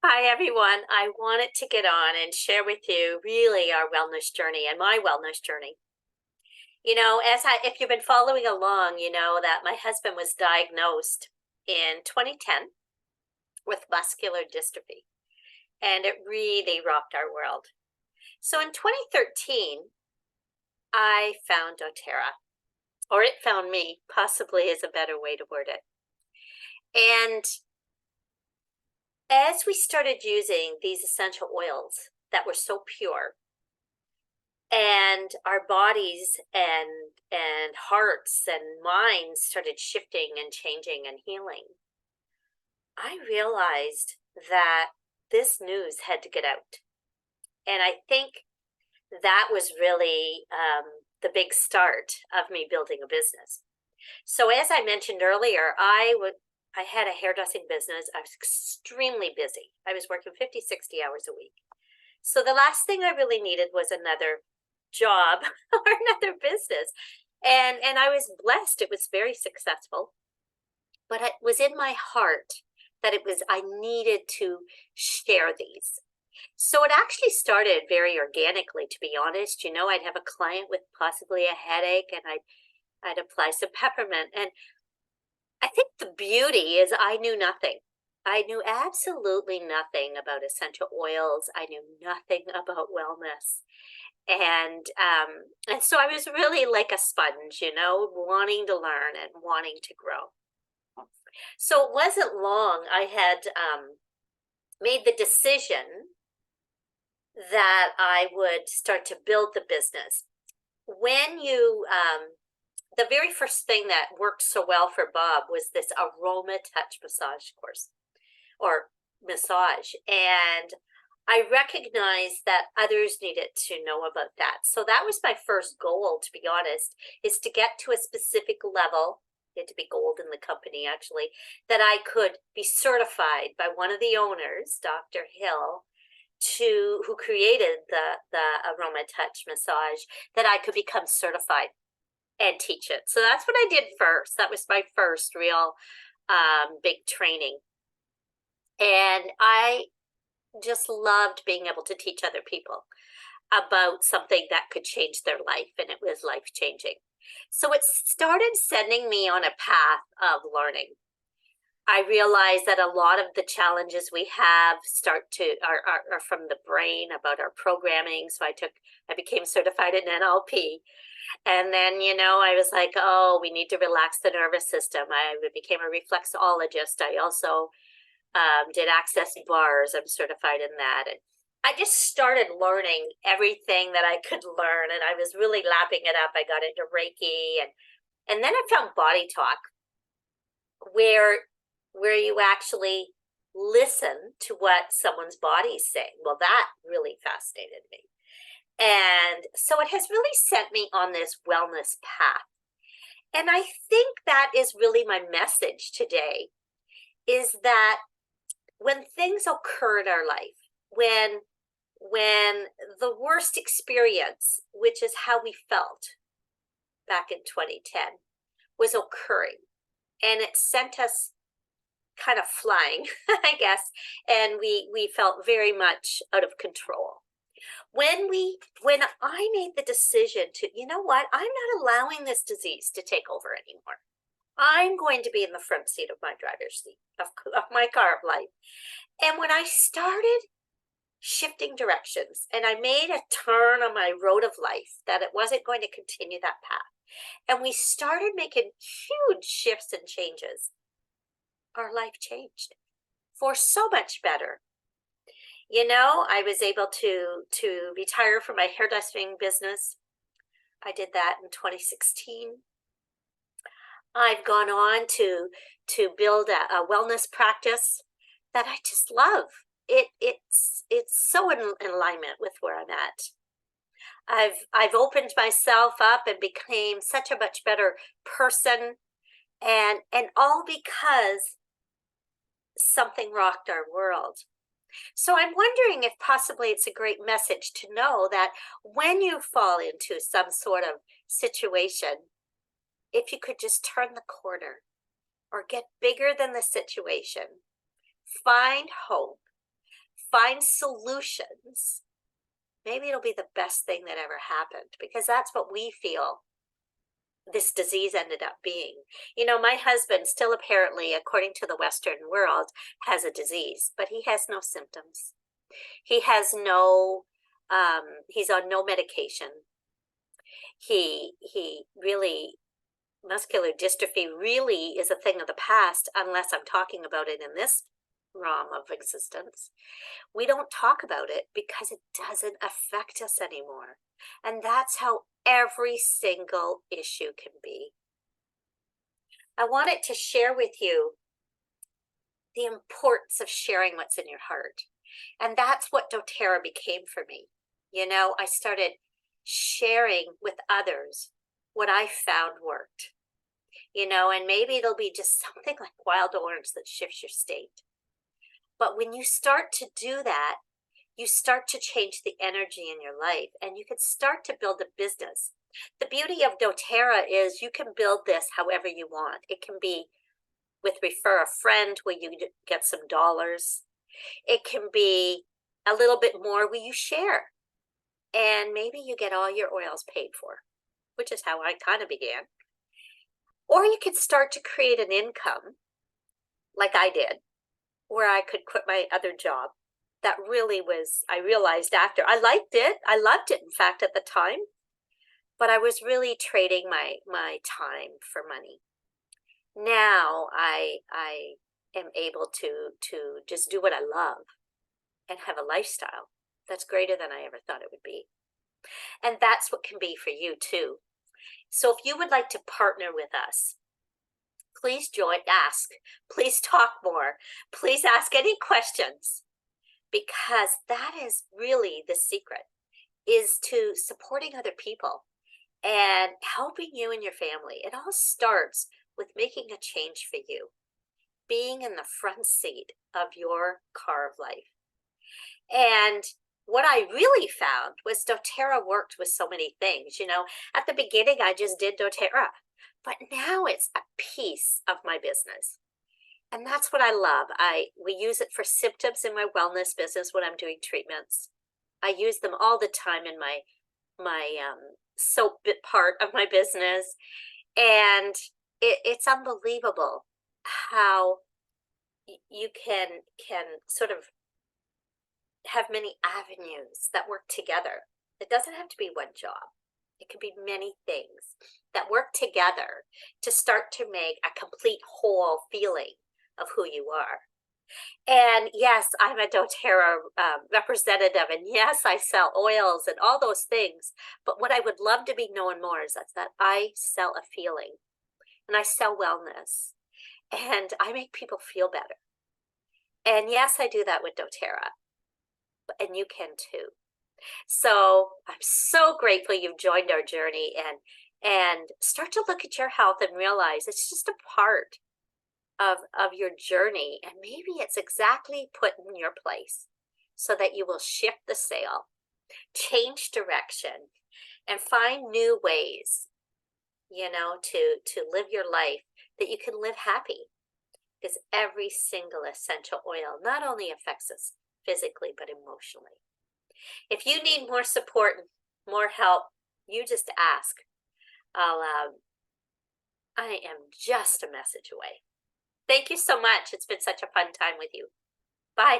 Hi, everyone. I wanted to get on and share with you really our wellness journey and my wellness journey. If you've been following along, you know that my husband was diagnosed in 2010 with muscular dystrophy, and it really rocked our world. So in 2013, I found doTERRA, or it found me, possibly is a better way to word it. And as we started using these essential oils that were so pure, and our bodies and hearts and minds started shifting and changing and healing, I realized that this news had to get out. And I think that was really the big start of me building a business. So as I mentioned earlier, I had a hairdressing business. I was extremely busy. I was working 50, 60 hours a week. So the last thing I really needed was another job or another business. And I was blessed. It was very successful. But it was in my heart that I needed to share these. So it actually started very organically, to be honest. I'd have a client with possibly a headache, and I'd apply some peppermint. And I think the beauty is I knew nothing. I knew absolutely nothing about essential oils. I knew nothing about wellness. And so I was really like a sponge, wanting to learn and wanting to grow. So it wasn't long I had made the decision that I would start to build the business. When you The very first thing that worked so well for Bob was this aroma touch massage course, or massage. And I recognized that others needed to know about that. So that was my first goal, to be honest, is to get to a specific level. It had to be gold in the company, actually, that I could be certified by one of the owners, Dr. Hill, who created the aroma touch massage, that I could become certified and teach it. So that's what I did first. That was my first real big training. And I just loved being able to teach other people about something that could change their life, and it was life changing. So it started sending me on a path of learning. I realized that a lot of the challenges we have are from the brain, about our programming. So I became certified in NLP. And then, I was like, oh, we need to relax the nervous system. I became a reflexologist. I also did access bars. I'm certified in that. And I just started learning everything that I could learn, and I was really lapping it up. I got into Reiki, and then I found Body Talk, where you actually listen to what someone's body's saying. Well, that really fascinated me. And so it has really sent me on this wellness path. And I think that is really my message today, is that when things occur in our life, when the worst experience, which is how we felt back in 2010, was occurring, and it sent us kind of flying, I guess, and we felt very much out of control. When I made the decision to, you know what, I'm not allowing this disease to take over anymore. I'm going to be in the front seat of my driver's seat of my car of life. And when I started shifting directions and I made a turn on my road of life, that it wasn't going to continue that path, and we started making huge shifts and changes, our life changed for so much better. I was able to retire from my hairdressing business. I did that in 2016. I've gone on to build a wellness practice that I just love. It's so in alignment with where I'm at. I've opened myself up and became such a much better person, and all because something rocked our world. So I'm wondering if possibly it's a great message to know that when you fall into some sort of situation, if you could just turn the corner or get bigger than the situation, find hope, find solutions, maybe it'll be the best thing that ever happened, because that's what we feel this disease ended up being. You know, my husband still apparently, according to the Western world, has a disease, but he has no symptoms. He has no, he's on no medication. He really, muscular dystrophy really is a thing of the past, unless I'm talking about it in this realm of existence. We don't talk about it because it doesn't affect us anymore. And that's how every single issue can be. I wanted to share with you the importance of sharing what's in your heart. And that's what doTERRA became for me. You know, I started sharing with others what I found worked. You know, and maybe it'll be just something like wild orange that shifts your state. But when you start to do that, you start to change the energy in your life, and you can start to build a business. The beauty of doTERRA is you can build this however you want. It can be with refer a friend where you get some dollars. It can be a little bit more where you share, and maybe you get all your oils paid for, which is how I kind of began. Or you could start to create an income like I did, where I could quit my other job. That really was, I realized after, I liked it. I loved it, in fact, at the time. But I was really trading my time for money. Now I am able to just do what I love and have a lifestyle that's greater than I ever thought it would be. And that's what can be for you too. So if you would like to partner with us, please ask, please talk more, please ask any questions, because that is really the secret, is to supporting other people and helping you and your family. It all starts with making a change for you, being in the front seat of your car of life. And what I really found was doTERRA worked with so many things. You know, at the beginning, I just did doTERRA, but now it's a piece of my business. And that's what I love. We use it for symptoms in my wellness business when I'm doing treatments. I use them all the time in my soap bit part of my business. And it's unbelievable how you can sort of have many avenues that work together. It doesn't have to be one job. It could be many things that work together to start to make a complete whole feeling of who you are. And yes, I'm a doTERRA representative, and yes, I sell oils and all those things. But what I would love to be known more is that I sell a feeling, and I sell wellness, and I make people feel better. And yes, I do that with doTERRA, and you can too. So I'm so grateful you've joined our journey, and start to look at your health and realize it's just a part of your journey, and maybe it's exactly put in your place so that you will shift the sail, change direction, and find new ways, you know, to live your life that you can live happy. Because every single essential oil not only affects us physically but emotionally. If you need more support and more help, you just ask. I am just a message away. Thank you so much. It's been such a fun time with you. Bye.